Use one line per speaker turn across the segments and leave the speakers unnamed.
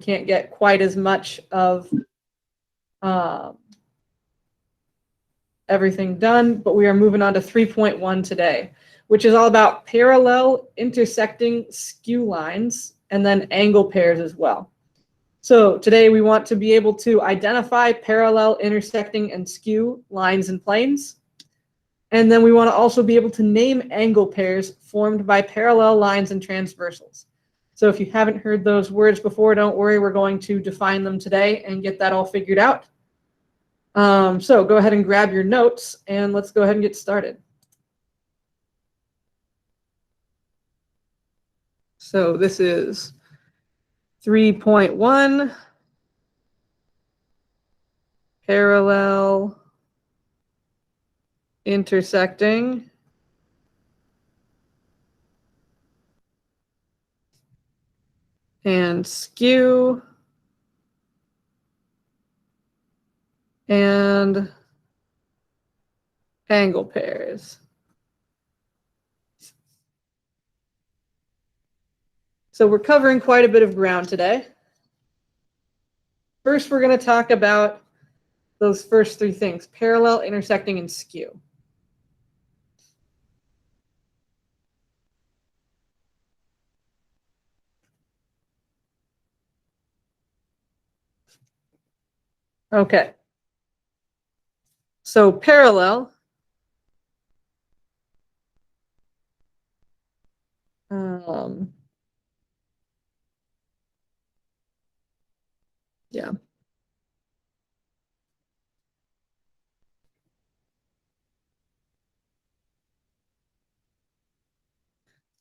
can't get quite as much of everything done, but we are moving on to 3.1 today, which is all about parallel, intersecting, skew lines, and then angle pairs as well. So today we want to be able to identify parallel, intersecting, and skew lines and planes. And then we want to also be able to name angle pairs formed by parallel lines and transversals. So if you haven't heard those words before, don't worry, we're going to define them today and get that all figured out. So go ahead and grab your notes and let's go ahead and get started. So this is 3.1, parallel, intersecting, and skew, and angle pairs. So we're covering quite a bit of ground today. First, we're going to talk about those first three things: parallel, intersecting, and skew. Okay. So parallel. Yeah.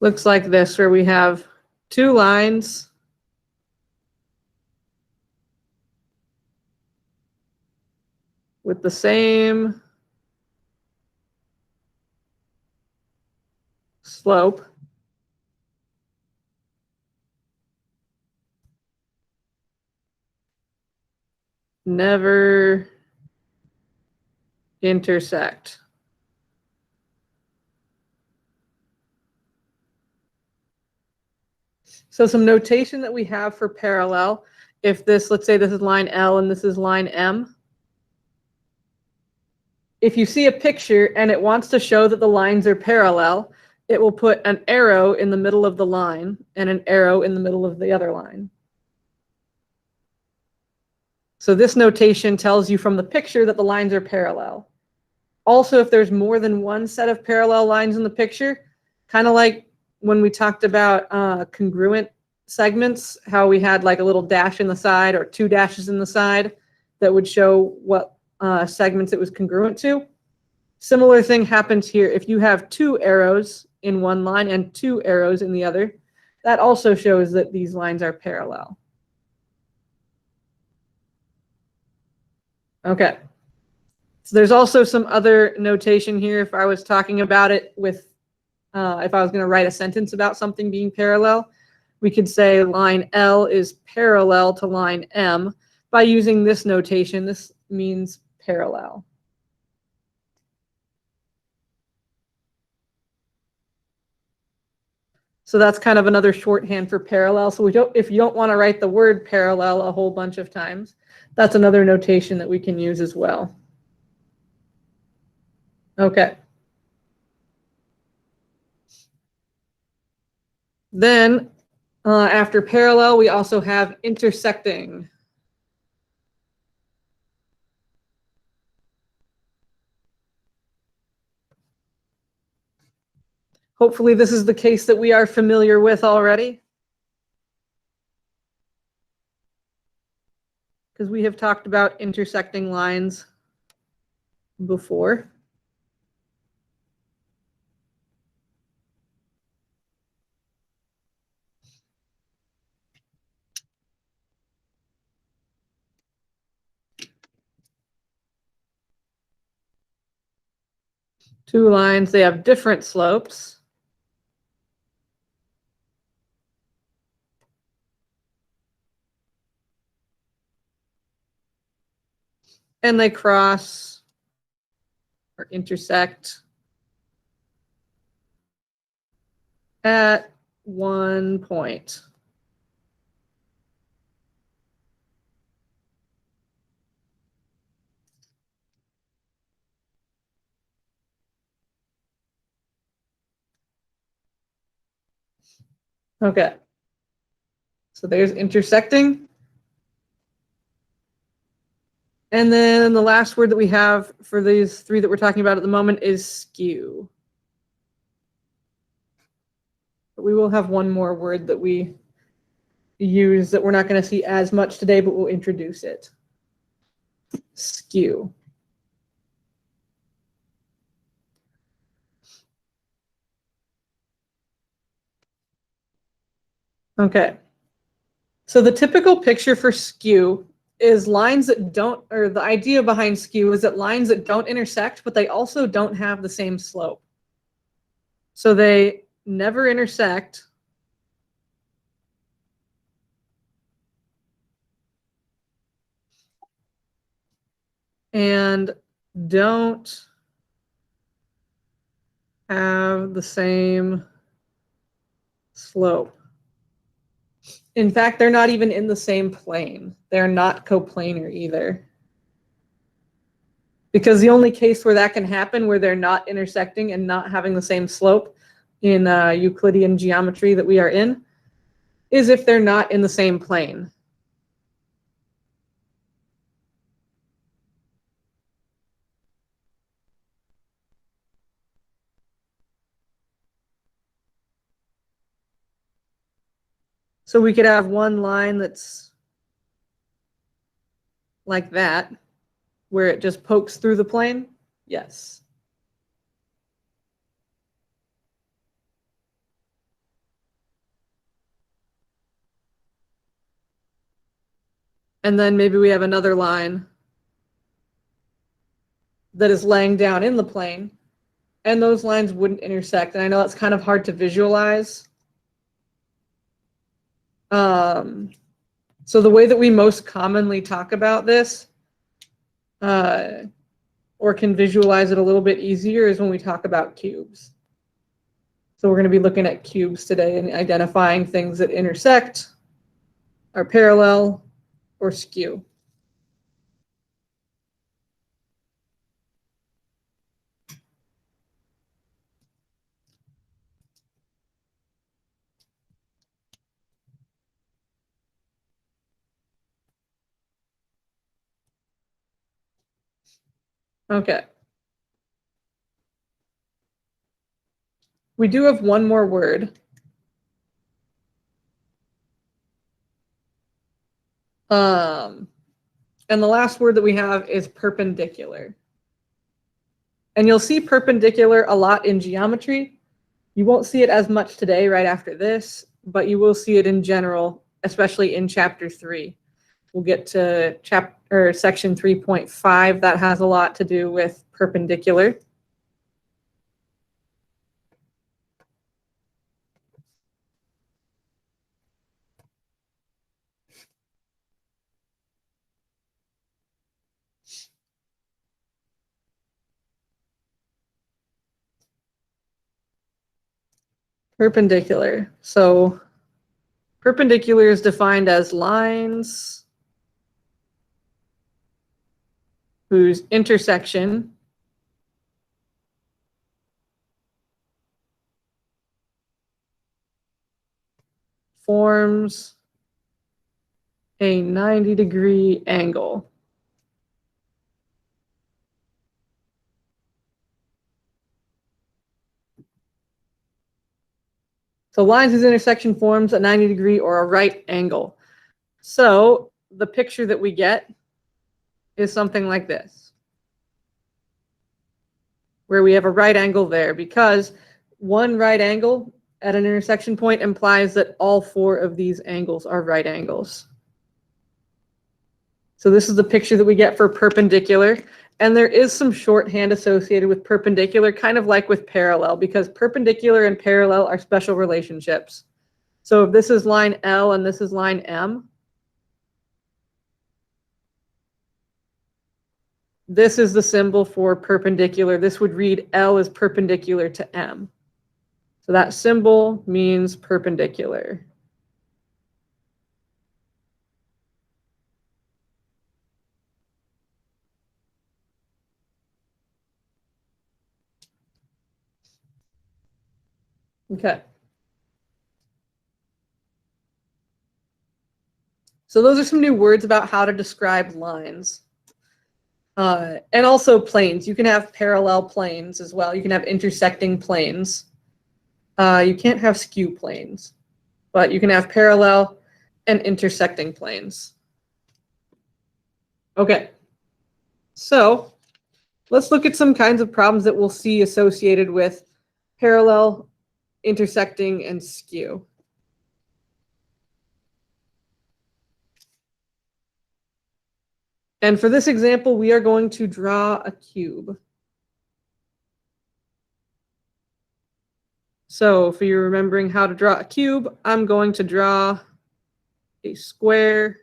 Looks like this, where we have two lines with the same slope. Never intersect. So some notation that we have for parallel, if this, let's say this is line L and this is line M. If you see a picture and it wants to show that the lines are parallel, it will put an arrow in the middle of the line and an arrow in the middle of the other line. So this notation tells you from the picture that the lines are parallel. Also, if there's more than one set of parallel lines in the picture, kind of like when we talked about congruent segments, how we had like a little dash in the side or two dashes in the side that would show what segments it was congruent to. Similar thing happens here. If you have two arrows in one line and two arrows in the other, that also shows that these lines are parallel. Okay. So there's also some other notation here. If I was talking about it with, if I was going to write a sentence about something being parallel, we could say line L is parallel to line M. By using this notation, this means parallel. So that's kind of another shorthand for parallel. So if you don't want to write the word parallel a whole bunch of times, that's another notation that we can use as well. Okay. Then after parallel, we also have intersecting. Hopefully this is the case that we are familiar with already, because we have talked about intersecting lines before. Two lines, they have different slopes. And they cross or intersect at one point. Okay. So there's intersecting. And then the last word that we have for these three that we're talking about at the moment is skew. But we will have one more word that we use that we're not going to see as much today, but we'll introduce it. Skew. Okay. So the typical picture for skew is lines that don't, or the idea behind skew is that lines that don't intersect, but they also don't have the same slope. So they never intersect. And don't have the same slope. In fact, they're not even in the same plane. They're not coplanar either. Because the only case where that can happen, where they're not intersecting and not having the same slope in Euclidean geometry that we are in, is if they're not in the same plane. So we could have one line that's like that, where it just pokes through the plane. Yes. And then maybe we have another line that is laying down in the plane, and those lines wouldn't intersect. And I know that's kind of hard to visualize. So the way that we most commonly talk about this, or can visualize it a little bit easier, is when we talk about cubes. So we're going to be looking at cubes today and identifying things that intersect, are parallel, or skew. Okay. We do have one more word. And the last word that we have is perpendicular. And you'll see perpendicular a lot in geometry. You won't see it as much today right after this, but you will see it in general, especially in chapter 3. We'll get to section 3.5. That has a lot to do with perpendicular. Perpendicular. So perpendicular is defined as lines whose intersection forms a 90-degree angle. So lines whose intersection forms a 90-degree or a right angle. So the picture that we get is something like this, where we have a right angle there, because one right angle at an intersection point implies that all four of these angles are right angles. So this is the picture that we get for perpendicular. And there is some shorthand associated with perpendicular, kind of like with parallel, because perpendicular and parallel are special relationships. So if this is line L and this is line M, this is the symbol for perpendicular. This would read L is perpendicular to M. So that symbol means perpendicular. Okay. So those are some new words about how to describe lines. And also planes. You can have parallel planes as well. You can have intersecting planes. You can't have skew planes, but you can have parallel and intersecting planes. Okay, so let's look at some kinds of problems that we'll see associated with parallel, intersecting, and skew. And for this example, we are going to draw a cube. So for you remembering how to draw a cube, I'm going to draw a square.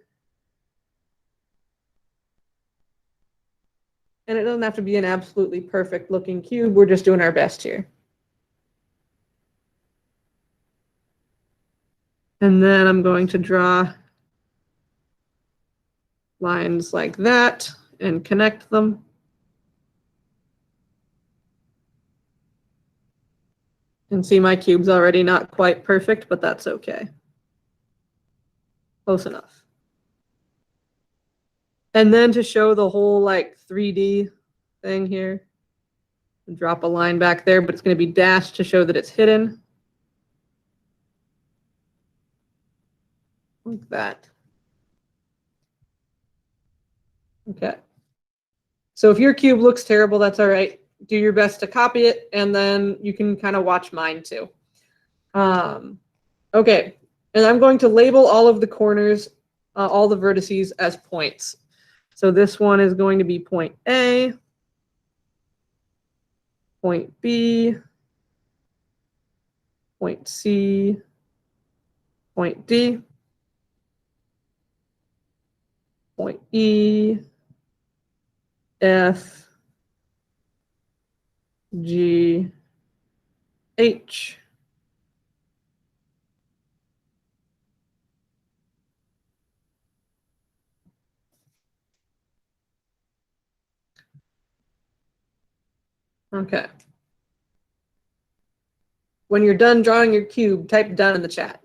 And it doesn't have to be an absolutely perfect looking cube. We're just doing our best here. And then I'm going to draw lines like that and connect them. And see, my cube's already not quite perfect, but that's okay. Close enough. And then to show the whole like 3D thing here, drop a line back there, but it's going to be dashed to show that it's hidden. Like that. Okay. So if your cube looks terrible, that's all right. Do your best to copy it, and then you can kind of watch mine too. Okay, and I'm going to label all of the corners, all the vertices as points. So this one is going to be point A, point B, point C, point D, point E, F, G, H. Okay. When you're done drawing your cube, type done in the chat.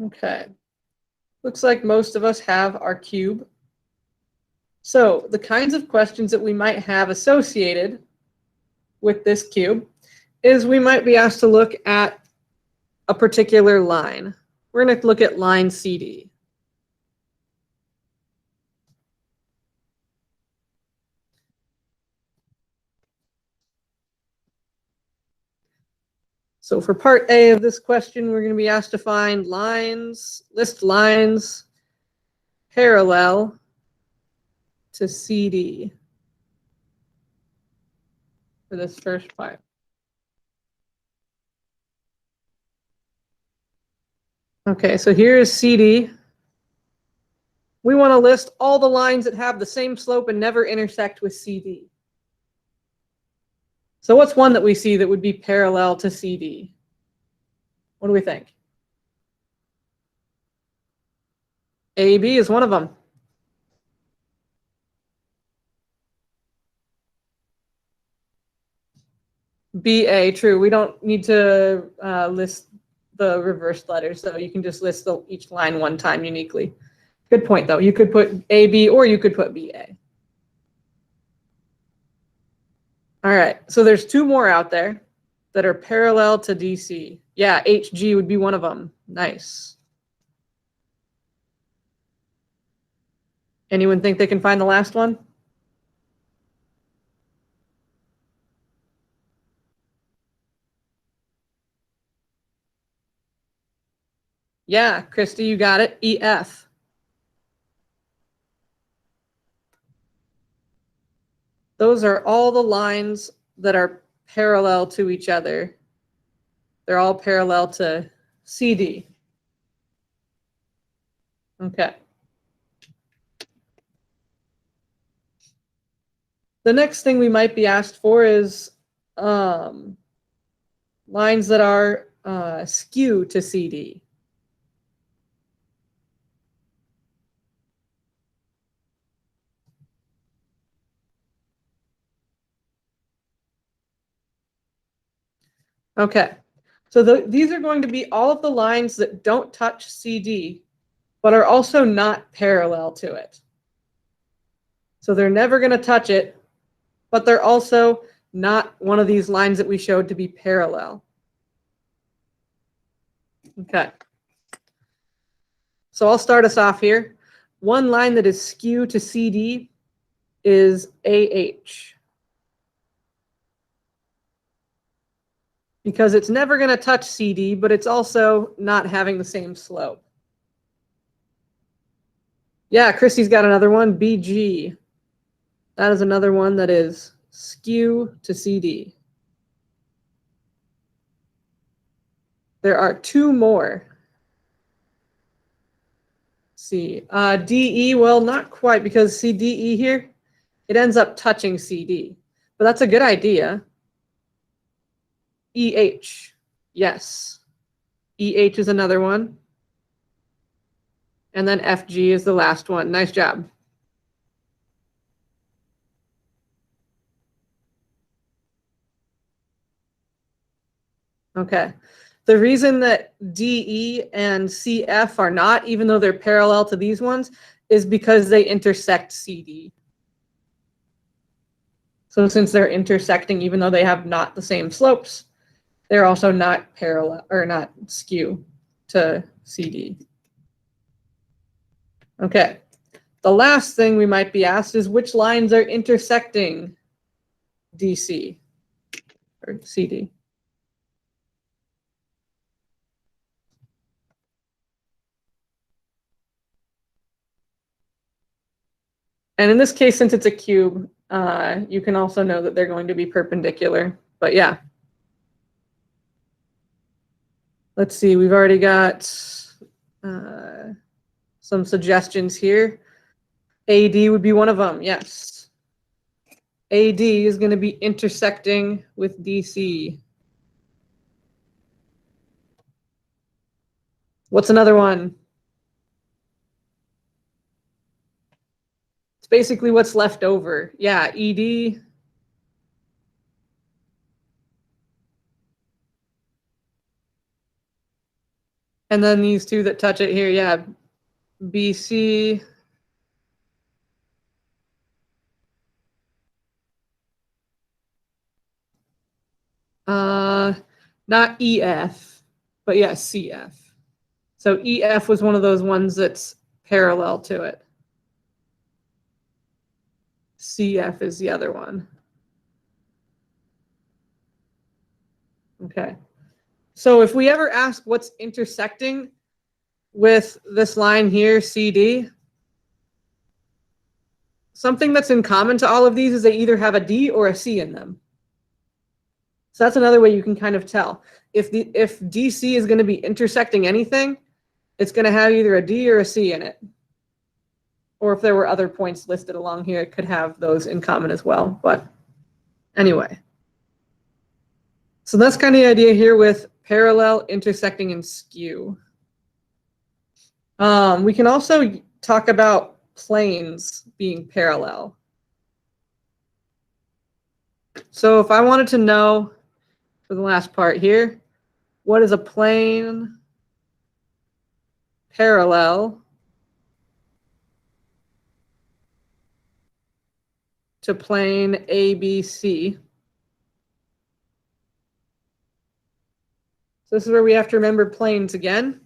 Okay. Looks like most of us have our cube. So the kinds of questions that we might have associated with this cube is we might be asked to look at a particular line. We're going to look at line CD. So for part A of this question, we're going to be asked to find lines, list lines parallel to CD for this first part. Okay, so here is CD. We want to list all the lines that have the same slope and never intersect with CD. So what's one that we see that would be parallel to CD? What do we think? AB is one of them. BA, true. We don't need to list the reversed letters, so you can just list each line one time uniquely. Good point, though. You could put AB or you could put BA. All right, so there's two more out there that are parallel to DC. Yeah, HG would be one of them. Nice. Anyone think they can find the last one? Yeah, Christy, you got it. EF. Those are all the lines that are parallel to each other. They're all parallel to CD. Okay. The next thing we might be asked for is lines that are skew to CD. Okay, so these are going to be all of the lines that don't touch CD, but are also not parallel to it. So they're never going to touch it, but they're also not one of these lines that we showed to be parallel. Okay. So I'll start us off here. One line that is skew to CD is AH. Because it's never going to touch CD, but it's also not having the same slope. Yeah, Christy's got another one, BG. That is another one that is skew to CD. There are two more. See, DE, well, not quite, because see DE here, it ends up touching CD. But that's a good idea. EH, yes. EH is another one. And then FG is the last one. Nice job. Okay. The reason that DE and CF are not, even though they're parallel to these ones, is because they intersect CD. So since they're intersecting, even though they have not the same slopes, they're also not parallel or not skew to CD. Okay. The last thing we might be asked is which lines are intersecting DC or CD. And in this case, since it's a cube, you can also know that they're going to be perpendicular. But yeah. Let's see, we've already got some suggestions here. AD would be one of them, yes. AD is going to be intersecting with DC. What's another one? It's basically what's left over. Yeah, ED. And then these two that touch it here, yeah, BC. Not EF, but yeah, CF. So EF was one of those ones that's parallel to it. CF is the other one. Okay. So if we ever ask what's intersecting with this line here, CD, something that's in common to all of these is they either have a D or a C in them. So that's another way you can kind of tell. If DC is going to be intersecting anything, it's going to have either a D or a C in it. Or if there were other points listed along here, it could have those in common as well. But anyway. So that's kind of the idea here with parallel, intersecting, and skew. We can also talk about planes being parallel. So if I wanted to know, for the last part here, what is a plane parallel to plane ABC? So So this is where we have to remember planes again.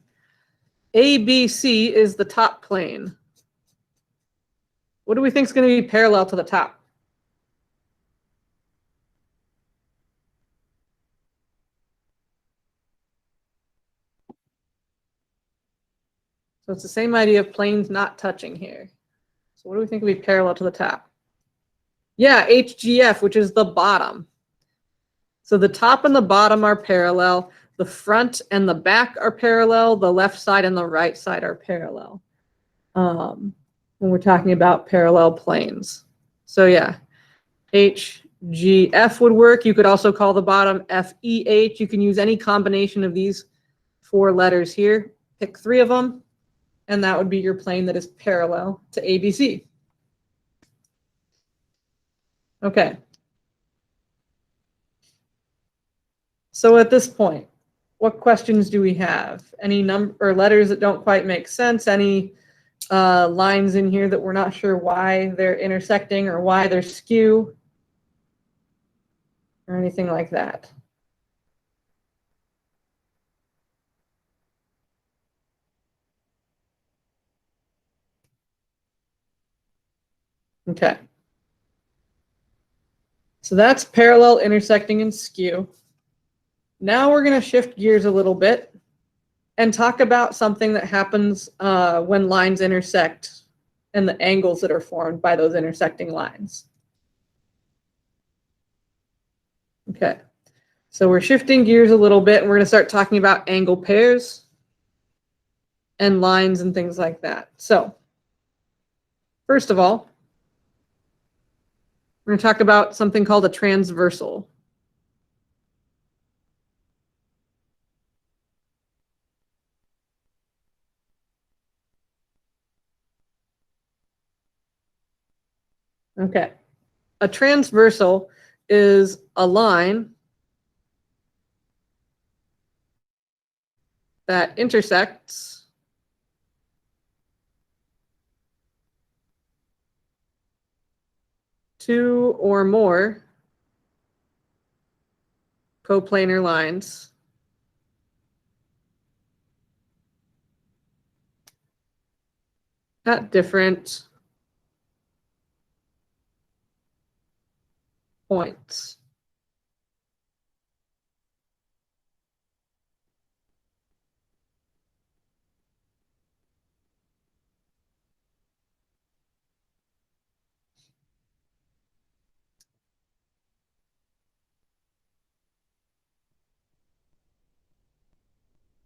ABC is the top plane. What do we think is going to be parallel to the top? So it's the same idea of planes not touching here. So what do we think would be parallel to the top? Yeah, HGF, which is the bottom. So the top and the bottom are parallel. The front and the back are parallel. The left side and the right side are parallel. When we're talking about parallel planes. So yeah, HGF would work. You could also call the bottom FEH. You can use any combination of these 4 letters here. Pick 3 of them, and that would be your plane that is parallel to ABC. Okay. So at this point, what questions do we have? Any number or letters that don't quite make sense? Any lines in here that we're not sure why they're intersecting or why they're skew? Or anything like that? Okay. So that's parallel, intersecting, and skew. Now we're going to shift gears a little bit and talk about something that happens when lines intersect and the angles that are formed by those intersecting lines. Okay. So we're shifting gears a little bit, and we're going to start talking about angle pairs and lines and things like that. So first of all, we're going to talk about something called a transversal. Okay. A transversal is a line that intersects two or more coplanar lines at different points.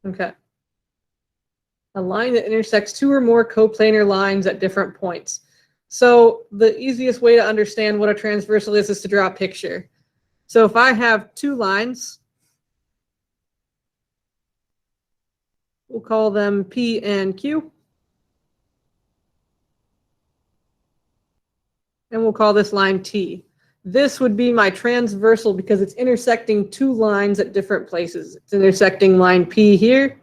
Okay. A line that intersects two or more coplanar lines at different points. So the easiest way to understand what a transversal is to draw a picture. So if I have 2 lines, we'll call them P and Q. And we'll call this line T. This would be my transversal because it's intersecting 2 lines at different places. It's intersecting line P here,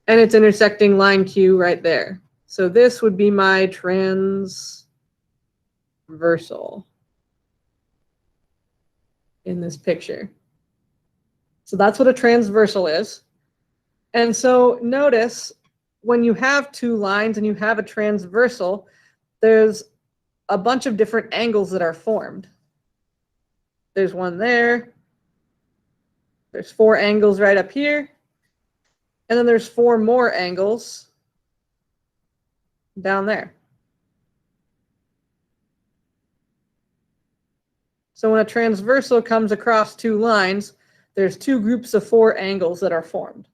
and it's intersecting line Q right there. So this would be my transversal in this picture. So that's what a transversal is. And so notice when you have 2 lines and you have a transversal, there's a bunch of different angles that are formed. There's one there. There's 4 angles right up here. And then there's 4 more angles down there. So when a transversal comes across 2 lines, there's 2 groups of 4 angles that are formed.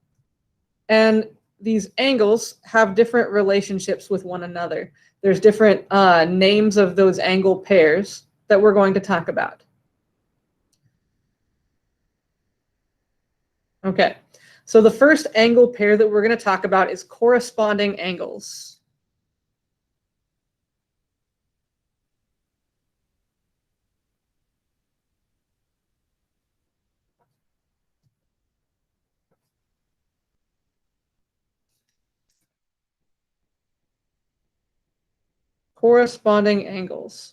And these angles have different relationships with one another. There's different names of those angle pairs that we're going to talk about. Okay, so the first angle pair that we're going to talk about is corresponding angles. Corresponding angles.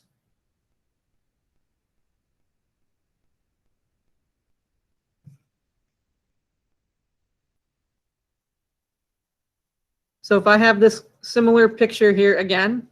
So if I have this similar picture here again,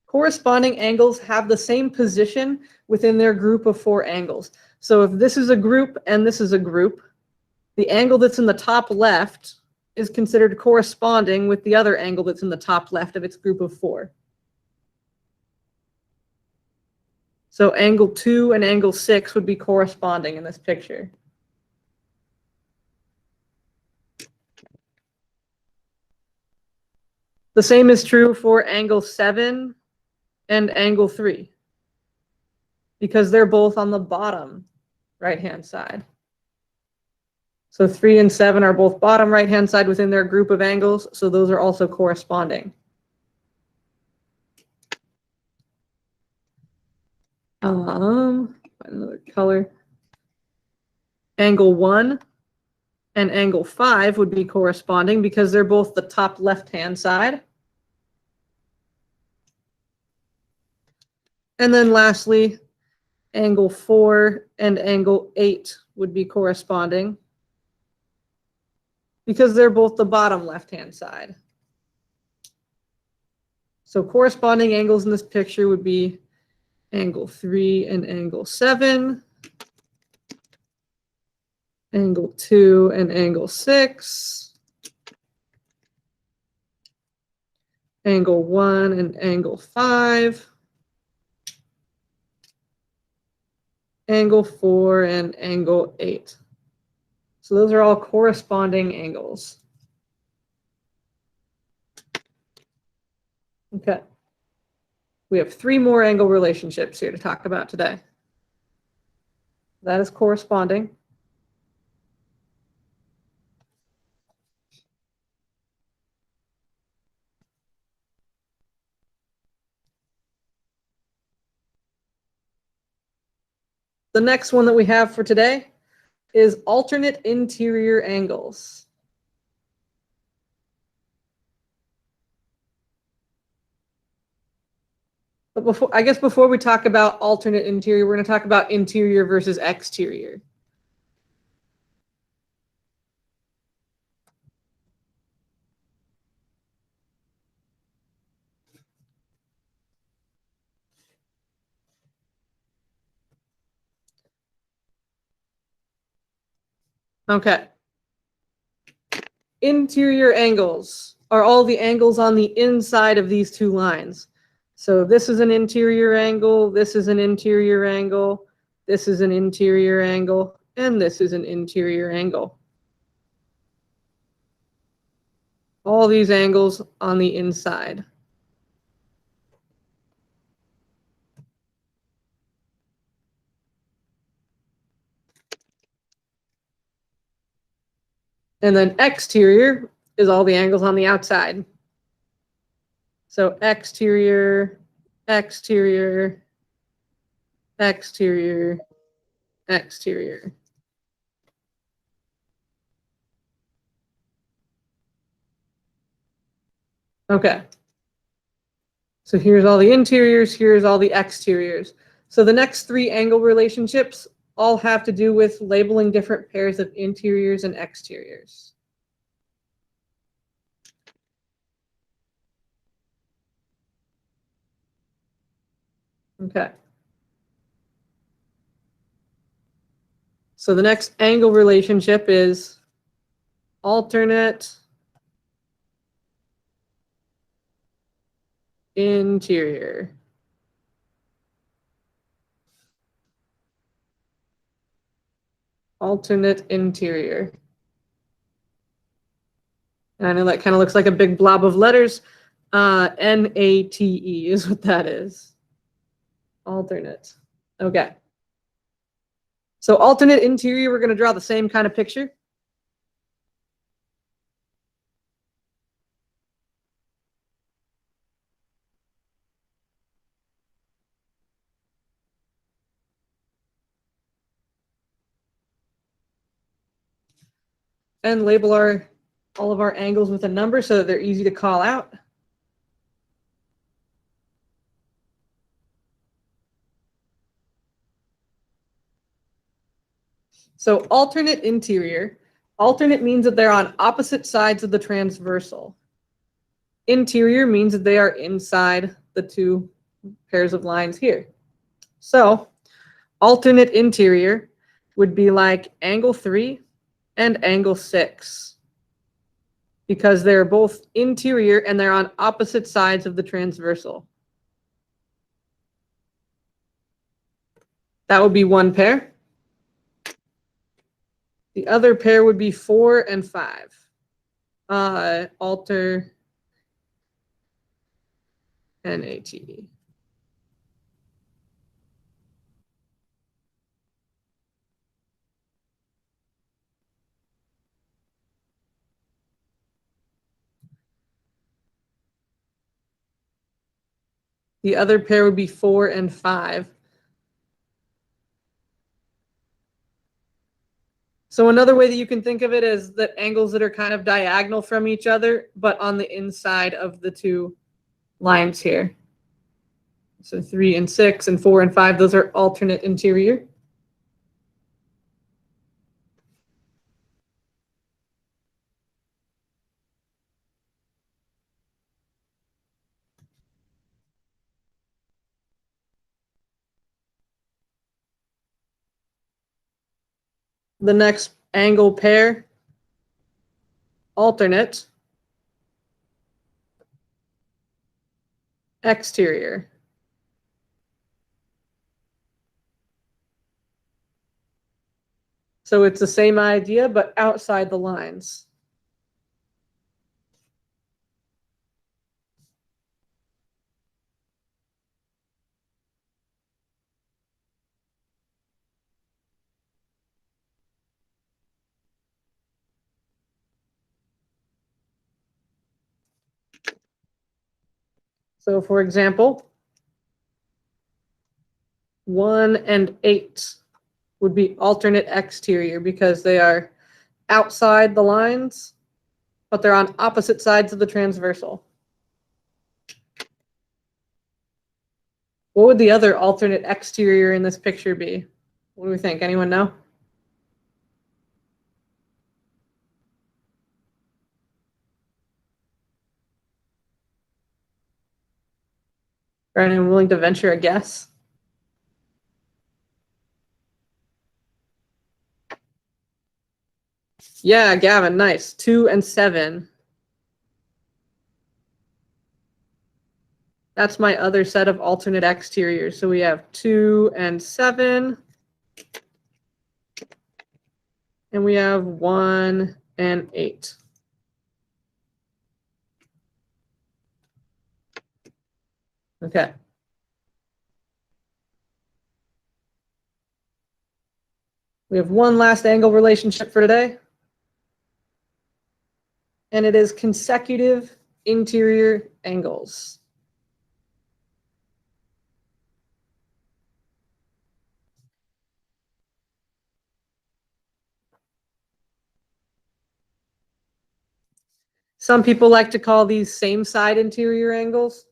corresponding angles have the same position within their group of 4 angles. So if this is a group and this is a group, the angle that's in the top left is considered corresponding with the other angle that's in the top left of its group of 4. So angle 2 and angle 6 would be corresponding in this picture. The same is true for angle 7 and angle 3, because they're both on the bottom right-hand side. So 3 and 7 are both bottom right-hand side within their group of angles, so those are also corresponding. Find another color. Angle 1 and angle 5 would be corresponding because they're both the top left-hand side. And then lastly, angle 4 and angle 8 would be corresponding because they're both the bottom left-hand side. So corresponding angles in this picture would be angle 3 and angle 7, angle 2 and angle 6, angle 1 and angle 5, angle 4 and angle 8. So those are all corresponding angles. Okay. We have 3 more angle relationships here to talk about today. That is corresponding. The next one that we have for today is alternate interior angles. But before we talk about alternate interior, we're going to talk about interior versus exterior. Okay. Interior angles are all the angles on the inside of these 2 lines. So this is an interior angle, this is an interior angle, this is an interior angle, and this is an interior angle. All these angles on the inside. And then exterior is all the angles on the outside. So exterior, exterior, exterior, exterior. Okay. So here's all the interiors, here's all the exteriors. So the next 3 angle relationships all have to do with labeling different pairs of interiors and exteriors. Okay. So the next angle relationship is alternate interior. Alternate interior. And I know that kind of looks like a big blob of letters. NATE is what that is. Alternate. Okay. So alternate interior, we're going to draw the same kind of picture. And label our all of our angles with a number so that they're easy to call out. So alternate interior. Alternate means that they're on opposite sides of the transversal. Interior means that they are inside the two pairs of lines here. So alternate interior would be like angle 3 and angle 6, because they're both interior and they're on opposite sides of the transversal. That would be one pair. The other pair would be 4 and 5. Alter NATE. The other pair would be 4 and 5. So another way that you can think of it is that angles that are kind of diagonal from each other, but on the inside of the two lines here. So 3 and 6 and 4 and 5, those are alternate interior. The next angle pair, alternate exterior. So it's the same idea, but outside the lines. So for example, 1 and 8 would be alternate exterior because they are outside the lines, but they're on opposite sides of the transversal. What would the other alternate exterior in this picture be? What do we think? Anyone know? Or anyone willing to venture a guess? Yeah, Gavin, nice. 2 and 7. That's my other set of alternate exteriors. So we have 2 and 7. And we have 1 and 8. Okay. We have one last angle relationship for today. And it is consecutive interior angles. Some people like to call these same side interior angles,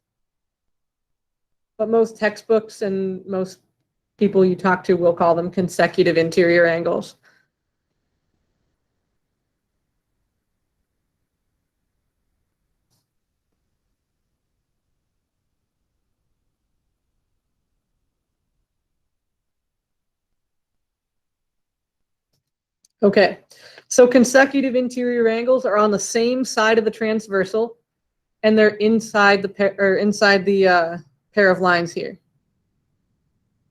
but most textbooks and most people you talk to will call them consecutive interior angles. Okay, so consecutive interior angles are on the same side of the transversal, and they're inside the pair of lines here.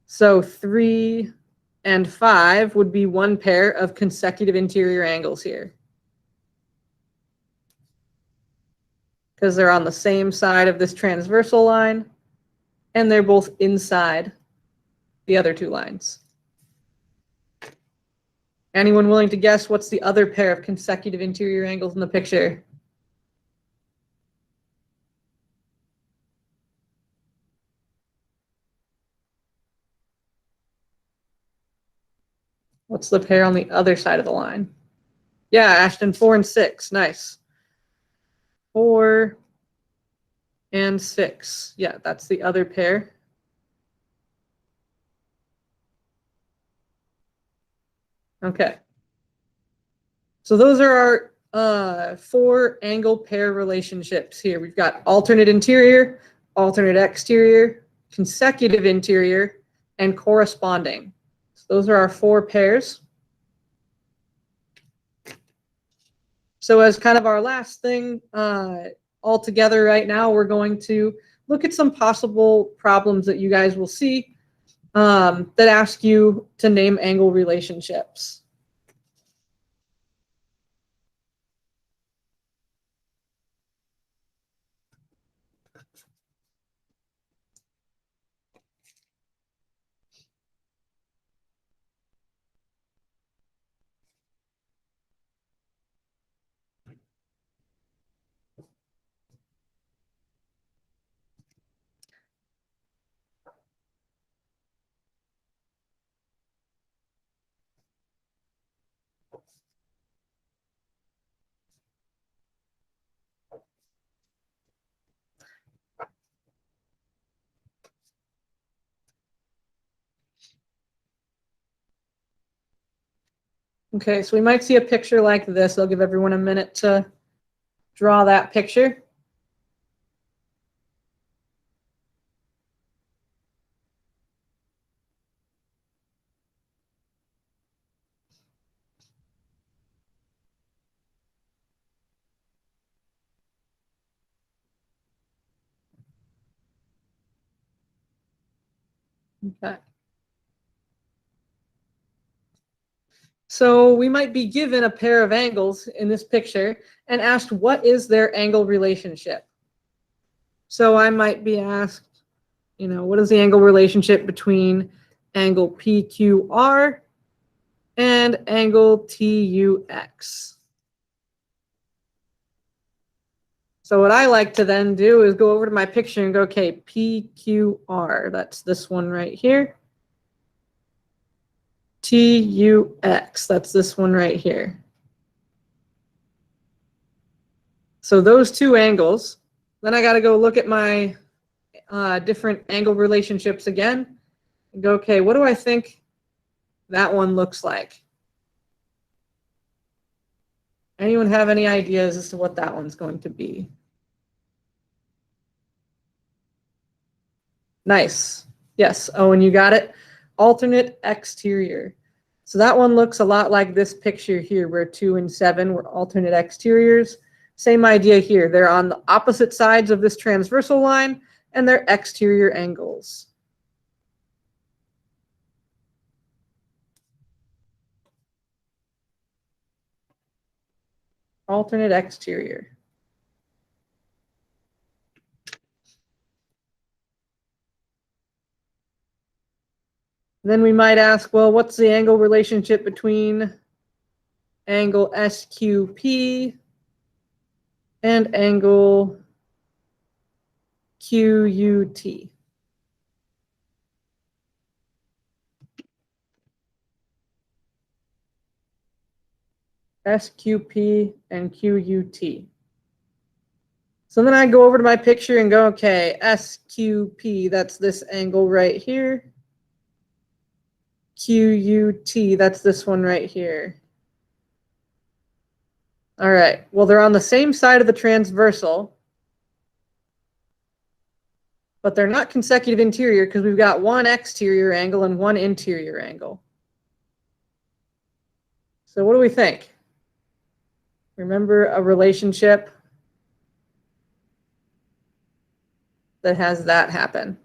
So 3 and 5 would be one pair of consecutive interior angles here, because they're on the same side of this transversal line, and they're both inside the other two lines. Anyone willing to guess what's the other pair of consecutive interior angles in the picture? What's the pair on the other side of the line? Yeah, Ashton, 4 and 6. Nice. 4 and 6. Yeah, that's the other pair. Okay. So those are our 4 angle pair relationships here. We've got alternate interior, alternate exterior, consecutive interior, and corresponding. So those are our 4 pairs. So as kind of our last thing all together right now, we're going to look at some possible problems that you guys will see that ask you to name angle relationships. Okay, so we might see a picture like this. I'll give everyone a minute to draw that picture. Okay. So we might be given a pair of angles in this picture and asked what is their angle relationship. So I might be asked, what is the angle relationship between angle PQR and angle TUX? So what I like to then do is go over to my picture and go, okay, PQR, that's this one right here. TUX, that's this one right here. So those 2 angles. Then I got to go look at my different angle relationships again and go, okay, what do I think that one looks like? Anyone have any ideas as to what that one's going to be? Nice. Yes. Oh, and you got it. Alternate exterior. So that one looks a lot like this picture here where 2 and 7 were alternate exteriors. Same idea here. They're on the opposite sides of this transversal line and they're exterior angles. Alternate exterior. Then we might ask, well, what's the angle relationship between angle SQP and angle QUT? SQP and QUT. So then I go over to my picture and go, okay, SQP, that's this angle right here. QUT, that's this one right here. All right, well, they're on the same side of the transversal, but they're not consecutive interior because we've got one exterior angle and one interior angle. So what do we think? Remember a relationship that has that happen.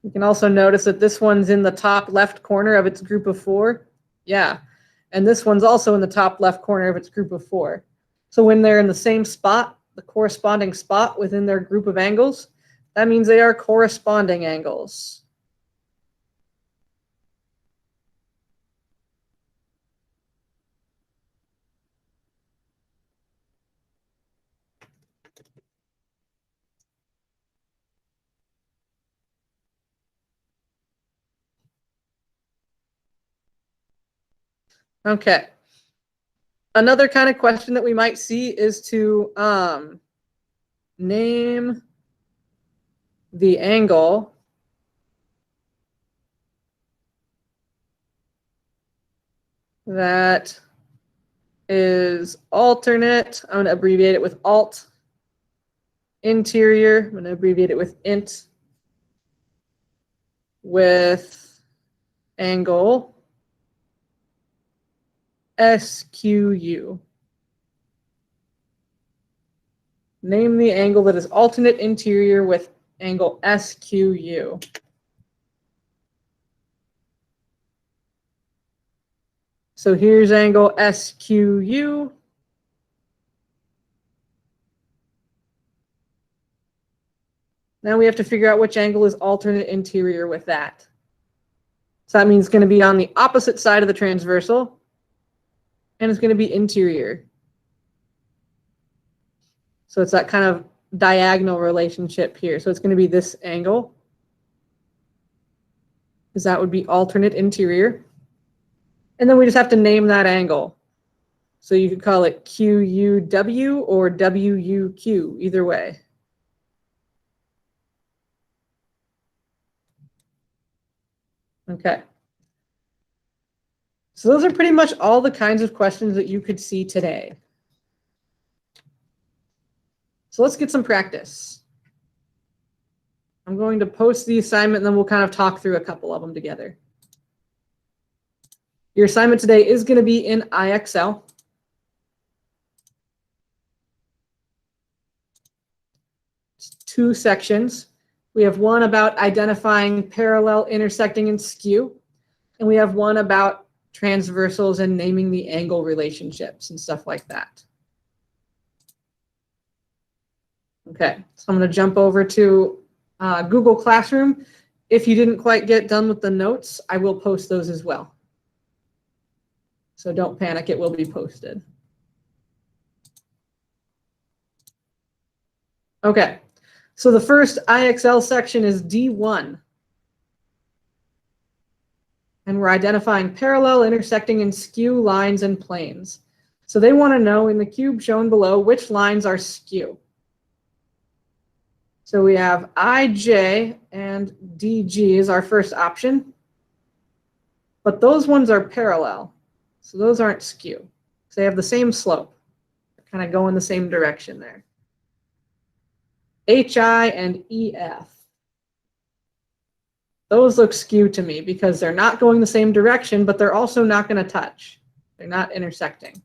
You can also notice that this one's in the top left corner of its group of 4. Yeah, and this one's also in the top left corner of its group of 4. So when they're in the same spot, the corresponding spot within their group of angles, that means they are corresponding angles. Okay. Another kind of question that we might see is to name the angle that is alternate. I'm going to abbreviate it with alt. Interior, I'm going to abbreviate it with int. With angle SQU. Name the angle that is alternate interior with angle SQU. So here's angle SQU. Now we have to figure out which angle is alternate interior with that. So that means it's going to be on the opposite side of the transversal, and it's going to be interior. So it's that kind of diagonal relationship here. So it's going to be this angle, because that would be alternate interior. And then we just have to name that angle. So you could call it QUW or WUQ, either way. Okay. So those are pretty much all the kinds of questions that you could see today. So let's get some practice. I'm going to post the assignment and then we'll kind of talk through a couple of them together. Your assignment today is going to be in IXL. It's 2 sections. We have one about identifying parallel, intersecting, and skew. And we have one about transversals and naming the angle relationships and stuff like that. Okay, so I'm going to jump over to Google Classroom. If you didn't quite get done with the notes, I will post those as well. So don't panic, it will be posted. Okay, so the first IXL section is D1. And we're identifying parallel, intersecting, and skew lines and planes. So they want to know in the cube shown below which lines are skew. So we have IJ and DG is our first option. But those ones are parallel. So those aren't skew. So they have the same slope. They're kind of go in the same direction there. HI and EF. Those look skew to me because they're not going the same direction, but they're also not going to touch. They're not intersecting.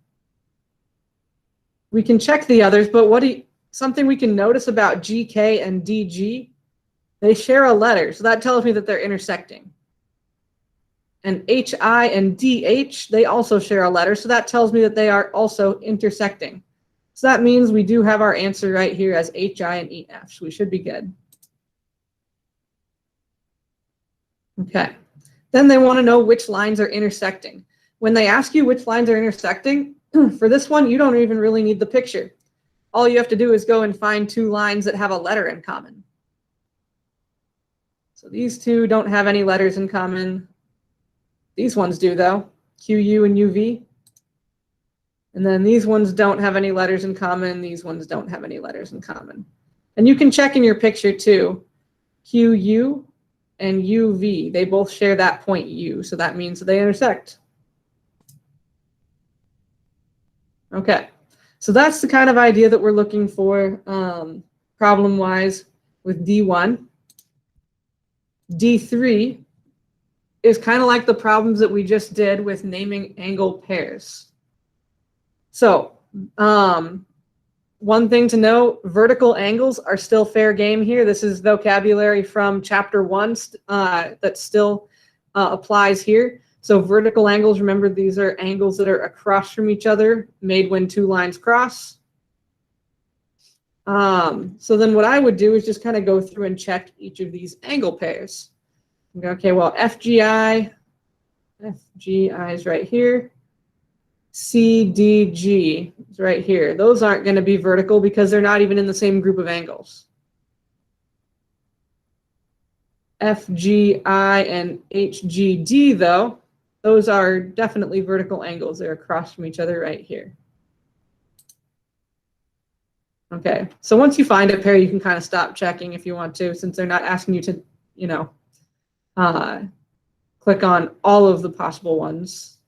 We can check the others, but something we can notice about GK and DG, they share a letter. So that tells me that they're intersecting. And HI and DH, they also share a letter. So that tells me that they are also intersecting. So that means we do have our answer right here as HI and EF. So we should be good. Okay. Then they want to know which lines are intersecting. When they ask you which lines are intersecting, for this one, you don't even really need the picture. All you have to do is go and find 2 lines that have a letter in common. So these 2 don't have any letters in common. These ones do, though, QU and UV. And then these ones don't have any letters in common. These ones don't have any letters in common. And you can check in your picture, too. QU and UV, they both share that point U, so that means that they intersect. Okay, so that's the kind of idea that we're looking for problem-wise with D1. D3 is kind of like the problems that we just did with naming angle pairs. So one thing to know, vertical angles are still fair game here. This is vocabulary from chapter 1 that still applies here. So vertical angles, remember, these are angles that are across from each other, made when 2 lines cross. So then what I would do is just kind of go through and check each of these angle pairs. Okay, well, FGI is right here. CDG is right here. Those aren't going to be vertical because they're not even in the same group of angles. FGI and HGD, though, those are definitely vertical angles. They're across from each other right here. Okay, so once you find a pair, you can kind of stop checking if you want to, since they're not asking you to, you know, click on all of the possible ones.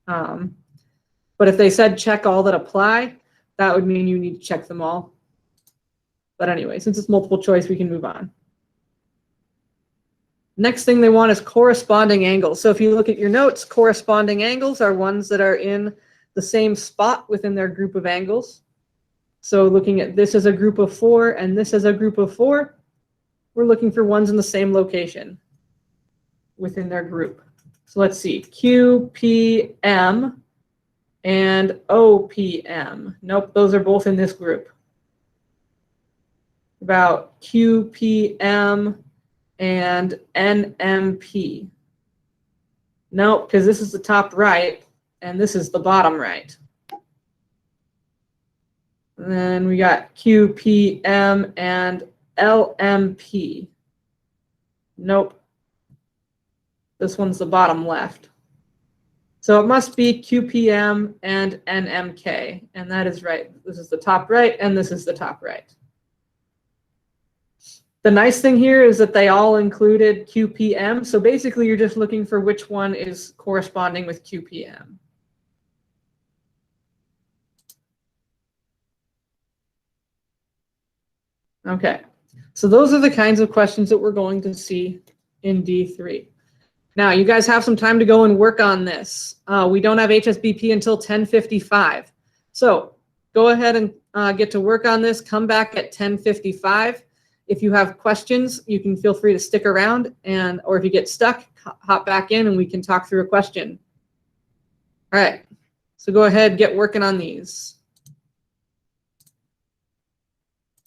But if they said check all that apply, that would mean you need to check them all. But anyway, since it's multiple choice, we can move on. Next thing they want is corresponding angles. So if you look at your notes, corresponding angles are ones that are in the same spot within their group of angles. So looking at this as a group of 4 and this as a group of 4, we're looking for ones in the same location within their group. So let's see, QPM and OPM. Nope, those are both in this group. About QPM and NMP. Nope, because this is the top right and this is the bottom right. And then we got QPM and LMP. Nope. This one's the bottom left. So it must be QPM and NMK, and that is right. This is the top right, and this is the top right. The nice thing here is that they all included QPM, so basically you're just looking for which one is corresponding with QPM. Okay, so those are the kinds of questions that we're going to see in D3. Now, you guys have some time to go and work on this. We don't have HSBP until 10:55. So go ahead and get to work on this. Come back at 10:55. If you have questions, you can feel free to stick around, or if you get stuck, hop back in and we can talk through a question. All right, so go ahead, get working on these.